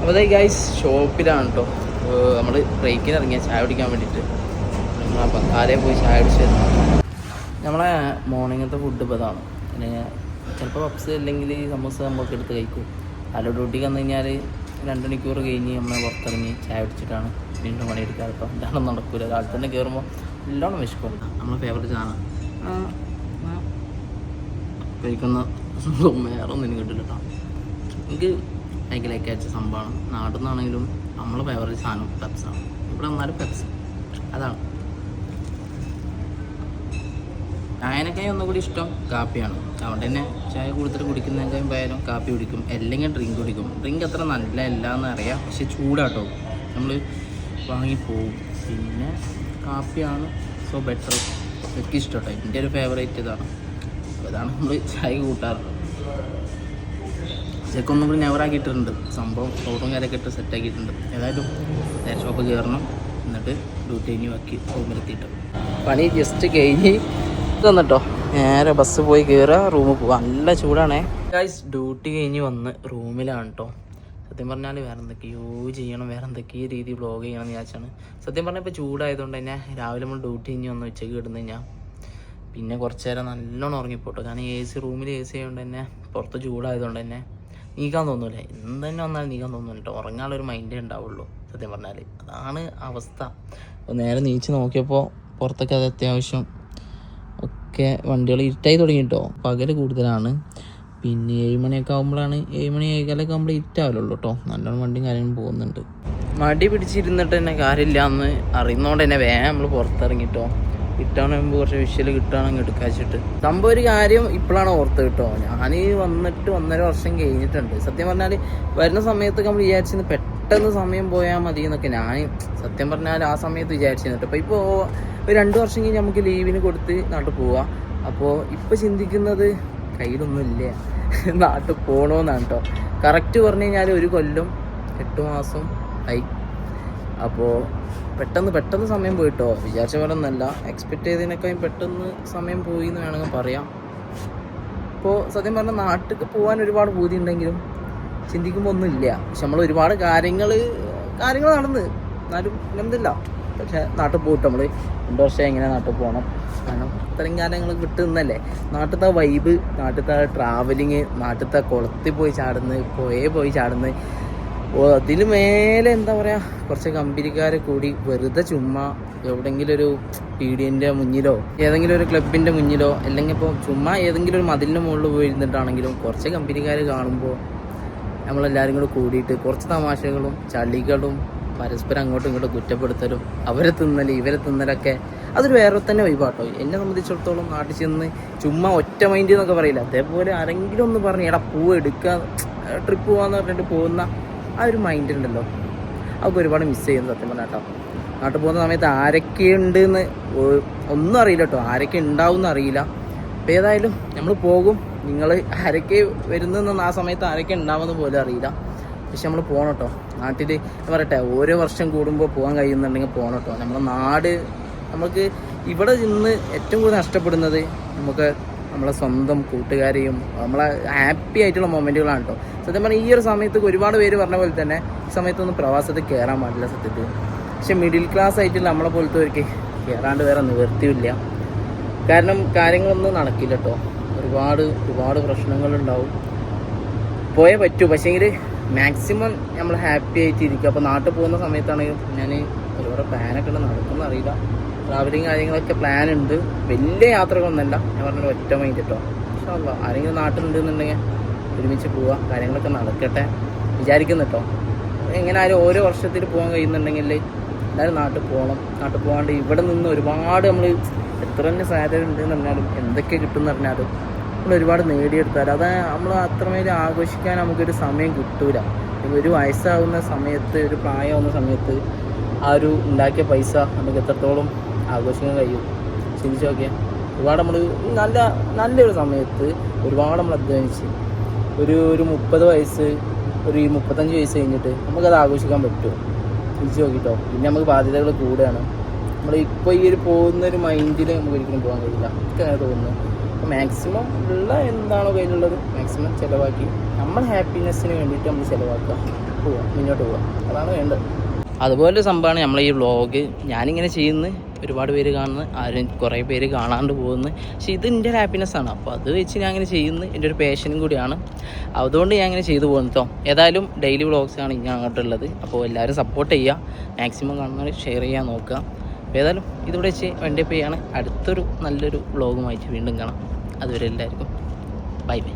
അപ്പോൾ ഗൈസ് ഷോപ്പിലാണ് കേട്ടോ. നമ്മൾ ബ്രേക്കിന് ഇറങ്ങിയ ചായ കുടിക്കാൻ വേണ്ടിയിട്ട് നമ്മളെ ബക്കാരെ പോയി ചായ കുടിച്ച് നമ്മളെ മോർണിംഗത്തെ ഫുഡ് ഇപ്പോൾ ഇതാണ്. പിന്നെ ചിലപ്പോൾ പപ്സ് അല്ലെങ്കിൽ സമൂസ നമ്മളൊക്കെ എടുത്ത് കഴിക്കും. അല്ല ഡ്യൂട്ടിക്ക് വന്നു കഴിഞ്ഞാൽ 2 മണിക്കൂർ കഴിഞ്ഞ് നമ്മൾ പുറത്തിറങ്ങി ചായ കുടിച്ചിട്ടാണ് വീണ്ടും പണിയെടുക്കുക. കേട്ടോ ഇതാണ് നടക്കില്ല. കാലത്ത് തന്നെ കയറുമ്പോൾ എല്ലാം വിശക്കും. നമ്മളെ ഫേവറേറ്റ് സാധനം കഴിക്കുന്ന വേറെ ഒന്നും എനിക്ക് കിട്ടില്ല കേട്ടോ. എനിക്ക് ഭയങ്കരമൊക്കെ അയച്ച സംഭവമാണ്. നാട്ടിൽ നിന്നാണെങ്കിലും നമ്മളെ ഫേവറേറ്റ് സാധനം പെപ്സാണ്. ഇവിടെ വന്നാലും പെപ്സ് അതാണ്. ചായനൊക്കെ ഒന്നുകൂടി ഇഷ്ടം കാപ്പിയാണ്. അതുകൊണ്ട് തന്നെ ചായ കൂടുതൽ കുടിക്കുന്നതിൻ്റെയും പകരം കാപ്പി കുടിക്കും, അല്ലെങ്കിൽ ഡ്രിങ്ക് കുടിക്കും. ഡ്രിങ്ക് അത്ര നല്ലതല്ല എന്നറിയാം, പക്ഷെ ചൂടാട്ടോ നമ്മൾ വാങ്ങിപ്പോവും. പിന്നെ കാപ്പിയാണ് സോ ബെറ്റർ. എനിക്ക് ഇഷ്ടം കേട്ടോ. എൻ്റെ ഒരു ഫേവറേറ്റ് ഇതാണ്. അതാണ് നമ്മൾ ചായ കൂട്ടാറുള്ളത്. ഇതൊക്കെ ഒന്നും കൂടി നെവറാക്കിയിട്ടുണ്ട് സംഭവം. റോഡും കാര്യമൊക്കെ ഇട്ട് സെറ്റാക്കിയിട്ടുണ്ട്. ഏതായാലും ഷോപ്പ് കയറണം, എന്നിട്ട് ഡ്യൂട്ടി കഴിഞ്ഞ് ബാക്കി റൂമിലെത്തിയിട്ട് പണി ജസ്റ്റ് കഴിഞ്ഞ് തന്നിട്ടോ നേരെ ബസ് പോയി കയറുക, റൂമിൽ പോകുക. നല്ല ചൂടാണേ ഗൈസ്. ഡ്യൂട്ടി കഴിഞ്ഞ് വന്ന് റൂമിലാണ് കേട്ടോ. സത്യം പറഞ്ഞാൽ വേറെ എന്തൊക്കെയോ ചെയ്യണം, വേറെ എന്തൊക്കെയോ രീതി വ്ളോഗ് ചെയ്യണം എന്ന് വിചാരിച്ചാണ്. സത്യം പറഞ്ഞാൽ ഇപ്പോൾ ചൂടായതുകൊണ്ട് തന്നെ രാവിലെ നമ്മൾ ഡ്യൂട്ടി കഴിഞ്ഞ് വന്ന് ഉച്ചയ്ക്ക് കിടന്നു കഴിഞ്ഞാൽ പിന്നെ കുറച്ച് നേരം നല്ലോണം ഉറങ്ങിപ്പോട്ടോ. കാരണം റൂമിൽ എ സി ആയതുകൊണ്ട് തന്നെ പുറത്ത് ചൂടായതുകൊണ്ട് തന്നെ നീക്കാൻ തോന്നൂലേ. എന്ത് തന്നെ വന്നാലും നീക്കാൻ തോന്നുന്നു കേട്ടോ. ഉറങ്ങാനുള്ളൊരു മൈൻഡേ ഉണ്ടാവുള്ളൂ സത്യം പറഞ്ഞാൽ. അതാണ് അവസ്ഥ. അപ്പോൾ നേരെ നീച്ച് നോക്കിയപ്പോൾ പുറത്തൊക്കെ അത് അത്യാവശ്യം ഒക്കെ വണ്ടികൾ ഇരുട്ടായി തുടങ്ങി കേട്ടോ. പകൽ കൂടുതലാണ്. പിന്നെ 7 മണിയൊക്കെ ആകുമ്പോഴാണ് 7 മണി 7:15 ആകുമ്പോൾ ഇരുട്ടാവില്ലുള്ളൂ കേട്ടോ. നല്ലോണം വണ്ടിയും കാര്യങ്ങളും പോകുന്നുണ്ട്. മടി പിടിച്ചിരുന്നിട്ട് തന്നെ കാര്യമില്ല എന്ന് അറിയുന്നതുകൊണ്ട് തന്നെ വേഗം നമ്മൾ പുറത്തിറങ്ങിട്ടോ. കിട്ടാണെങ്കിൽ കുറച്ച് വിഷ്വൽ കിട്ടുകയാണെങ്കിൽ എടുക്കാച്ചിട്ട് സംഭവം ഒരു കാര്യം ഇപ്പോഴാണ് ഓർത്ത് കേട്ടോ. ഞാൻ വന്നിട്ട് 1.5 വർഷം കഴിഞ്ഞിട്ടുണ്ട്. സത്യം പറഞ്ഞാൽ വരുന്ന സമയത്തൊക്കെ നമ്മൾ വിചാരിച്ചിരുന്നു പെട്ടെന്ന് സമയം പോയാൽ മതി എന്നൊക്കെ ഞാൻ സത്യം പറഞ്ഞാൽ ആ സമയത്ത് വിചാരിച്ചിരുന്നു. അപ്പോൾ ഇപ്പോൾ ഒരു 2 വർഷം കഴിഞ്ഞ് നമുക്ക് ലീവിന് കൊടുത്ത് നാട്ടിൽ പോവാം. അപ്പോൾ ഇപ്പോൾ ചിന്തിക്കുന്നത് കയ്യിലൊന്നും ഇല്ല, നാട്ടിൽ പോകണമെന്നാണ് കേട്ടോ. കറക്റ്റ് പറഞ്ഞു കഴിഞ്ഞാൽ 1 കൊല്ലം 8 മാസം ആയി. അപ്പോൾ പെട്ടെന്ന് സമയം പോയിട്ടോ. വിചാരിച്ച പോലെ ഒന്നല്ല, എക്സ്പെക്റ്റ് ചെയ്തതിനൊക്കെ പെട്ടെന്ന് സമയം പോയി എന്ന് വേണമെങ്കിൽ പറയാം. ഇപ്പോൾ സത്യം പറഞ്ഞാൽ നാട്ടിലേക്ക് പോകാൻ ഒരുപാട് പൂതി ഉണ്ടെങ്കിലും ചിന്തിക്കുമ്പോൾ ഒന്നുമില്ല. പക്ഷെ നമ്മൾ ഒരുപാട് കാര്യങ്ങൾ നടന്ന് എന്നാലും എന്തില്ല. പക്ഷെ നാട്ടിൽ പോയിട്ട് നമ്മൾ 2 വർഷം എങ്ങനെ നാട്ടിൽ പോകണം. കാരണം ഇത്രയും കാര്യങ്ങൾ കിട്ടുന്നല്ലേ. നാട്ടിലത്തെ വൈബ്, നാട്ടിലത്തെ ട്രാവലിങ്, നാട്ടിലത്തെ കുളത്തിൽ പോയി ചാടുന്നത്, പുഴയിൽ പോയി ചാടുന്നത്, അതിൽ മേലെ എന്താ പറയുക കുറച്ച് കമ്പനിക്കാരെ കൂടി വെറുതെ ചുമ്മാ എവിടെയെങ്കിലും ഒരു പീഡിയൻ്റെ മുന്നിലോ ഏതെങ്കിലും ഒരു ക്ലബിൻ്റെ മുന്നിലോ അല്ലെങ്കിൽ ഇപ്പോൾ ചുമ്മാ ഏതെങ്കിലും ഒരു മതിലിൻ്റെ മുകളിൽ പോയിരുന്നിട്ടാണെങ്കിലും കുറച്ച് കമ്പനിക്കാർ കാണുമ്പോൾ നമ്മളെല്ലാവരും കൂടെ കൂടിയിട്ട് കുറച്ച് തമാശകളും ചളികളും പരസ്പരം അങ്ങോട്ടും ഇങ്ങോട്ടും കുറ്റപ്പെടുത്തലും അവരെ തിന്നൽ ഇവരെ തിന്നലൊക്കെ അതൊരു വേറെ തന്നെ വൈബാട്ടോ. എന്നെ സംബന്ധിച്ചിടത്തോളം നാട്ടിൽ ചെന്ന് ചുമ്മാ ഒറ്റ മൈൻഡ് എന്നൊക്കെ പറയില്ല, അതേപോലെ ആരെങ്കിലും ഒന്ന് പറഞ്ഞ് എടാ പൂവ് എടുക്കുക ട്രിപ്പ് പോകാമെന്ന് പറഞ്ഞിട്ട് പോകുന്ന ആ ഒരു മൈൻഡ് ഉണ്ടല്ലോ, അതൊക്കെ ഒരുപാട് മിസ് ചെയ്യുന്നു സത്യം പറഞ്ഞാൽ കേട്ടോ. നാട്ടിൽ പോകുന്ന സമയത്ത് ആരൊക്കെ ഉണ്ടെന്ന് ഒന്നും അറിയില്ല കേട്ടോ, ആരൊക്കെ ഉണ്ടാവും എന്ന് അറിയില്ല. അപ്പോൾ ഏതായാലും നമ്മൾ പോകും. നിങ്ങൾ ആരൊക്കെ വരുന്നതെന്ന് ആ സമയത്ത് ആരൊക്കെ ഉണ്ടാവുമെന്ന് പോലും അറിയില്ല. പക്ഷെ നമ്മൾ പോകണം കേട്ടോ. നാട്ടിൽ പറയട്ടെ ഓരോ വർഷം കൂടുമ്പോൾ പോകാൻ കഴിയുന്നുണ്ടെങ്കിൽ പോകണം കേട്ടോ. നമ്മളെ നാട് നമുക്ക് ഇവിടെ നിന്ന് ഏറ്റവും കൂടുതൽ നഷ്ടപ്പെടുന്നത് നമുക്ക് നമ്മളെ സ്വന്തം കൂട്ടുകാരെയും നമ്മളെ ഹാപ്പി ആയിട്ടുള്ള മൊമെൻറ്റുകളാണ് കേട്ടോ. സത്യം പറഞ്ഞാൽ ഈ ഒരു സമയത്ത് ഒരുപാട് പേര് പറഞ്ഞ പോലെ തന്നെ ഈ സമയത്തൊന്നും പ്രവാസത്തിൽ കയറാൻ പാടില്ല സത്യത്തിൽ. പക്ഷെ മിഡിൽ ക്ലാസ് ആയിട്ടുള്ള നമ്മളെ പോലത്തെവർക്ക് കയറാണ്ട് വേറെ നിവൃത്തിയില്ല. കാരണം കാര്യങ്ങളൊന്നും നടക്കില്ല കേട്ടോ. ഒരുപാട് പ്രശ്നങ്ങളുണ്ടാവും. പോയേ പറ്റൂ. പക്ഷേങ്കിൽ മാക്സിമം നമ്മൾ ഹാപ്പി ആയിട്ട് ഇരിക്കുക. അപ്പോൾ നാട്ടിൽ പോകുന്ന സമയത്താണെങ്കിൽ ഞാൻ ഒരുപാട് പ്ലാനൊക്കെ ഉണ്ട്, നടക്കുന്ന അറിയില്ല. ട്രാവലിങ് കാര്യങ്ങളൊക്കെ പ്ലാൻ ഉണ്ട്. വലിയ യാത്രകളൊന്നുമല്ല, ഞാൻ പറഞ്ഞ ഒറ്റ മൈൻഡ് കേട്ടോ. പക്ഷേ ആരെങ്കിലും നാട്ടിലുണ്ടെന്നുണ്ടെങ്കിൽ ഒരുമിച്ച് പോവുക, കാര്യങ്ങളൊക്കെ നടക്കട്ടെ വിചാരിക്കുന്നു കേട്ടോ. എങ്ങനെ ആയാലും ഓരോ വർഷത്തിൽ പോകാൻ കഴിയുന്നുണ്ടെങ്കിൽ എല്ലാവരും നാട്ടിൽ പോകണം. നാട്ടിൽ പോകാണ്ട് ഇവിടെ നിന്ന് ഒരുപാട് നമ്മൾ എത്ര തന്നെ സാലറി ഉണ്ടെന്ന് പറഞ്ഞാലും എന്തൊക്കെ കിട്ടുമെന്ന് പറഞ്ഞാലും നമ്മൾ ഒരുപാട് നേടിയെടുത്താൽ അത് നമ്മൾ അത്രമേൽ ആഘോഷിക്കാൻ നമുക്കൊരു സമയം കിട്ടൂല. ഒരു വയസ്സാവുന്ന സമയത്ത്, ഒരു പ്രായമാവുന്ന സമയത്ത് ആ ഒരു ഉണ്ടാക്കിയ പൈസ നമുക്ക് എത്രത്തോളം ആഘോഷിക്കാൻ കഴിയും ചിന്തിച്ച് നോക്കിയാൽ. ഒരുപാട് നമ്മൾ നല്ലൊരു സമയത്ത് ഒരുപാട് നമ്മൾ അധ്വാനിച്ച് ഒരു 30 വയസ്സ്, ഒരു 35 വയസ്സ് കഴിഞ്ഞിട്ട് നമുക്കത് ആഘോഷിക്കാൻ പറ്റുമോ ചിന്തിച്ച് നോക്കിയിട്ടോ. പിന്നെ നമുക്ക് ബാധ്യതകൾ കൂടുകയാണ്. നമ്മളിപ്പോൾ ഈ ഒരു പോകുന്നൊരു മൈൻഡിൽ നമുക്ക് ഒരിക്കലും പോകാൻ കഴിയില്ല. എനിക്ക് അങ്ങനെ തോന്നുന്നു. അപ്പോൾ മാക്സിമം ഉള്ള എന്താണോ കയ്യിലുള്ളത് മാക്സിമം ചിലവാക്കി നമ്മൾ ഹാപ്പിനെസ്സിന് വേണ്ടിയിട്ട് നമ്മൾ ചിലവാക്കുക. പോവാം, മുന്നോട്ട് പോവാം. അതാണ് വേണ്ടത്. അതുപോലെ സംഭവമാണ് നമ്മളെ ഈ വ്ളോഗ്. ഞാനിങ്ങനെ ചെയ്യുന്നത് ഒരുപാട് പേര് കാണുന്നത്, ആരും കുറേ പേര് കാണാണ്ട് പോകുന്നത്. പക്ഷേ ഇത് എൻ്റെ ഒരു ഹാപ്പിനെസ്സാണ്. അപ്പോൾ അത് വെച്ച് ഞാൻ അങ്ങനെ ചെയ്യുന്നത് എൻ്റെ ഒരു പാഷനും കൂടിയാണ്. അതുകൊണ്ട് ഞാൻ അങ്ങനെ ചെയ്തു പോകുന്നതോ. ഏതായാലും ഡെയിലി വ്ളോഗ്സാണ് ഇനി അങ്ങോട്ടുള്ളത്. അപ്പോൾ എല്ലാവരും സപ്പോർട്ട് ചെയ്യുക, മാക്സിമം കാണുന്നവർ ഷെയർ ചെയ്യാൻ നോക്കുക. അപ്പോൾ ഏതായാലും ഇതിവിടെ വെച്ച് വൈൻഡപ്പ് ചെയ്യാണ്. അടുത്തൊരു നല്ലൊരു വ്ളോഗുമായിട്ട് വീണ്ടും കാണാം. അതുവരെ എല്ലാവർക്കും ബൈ ബൈ.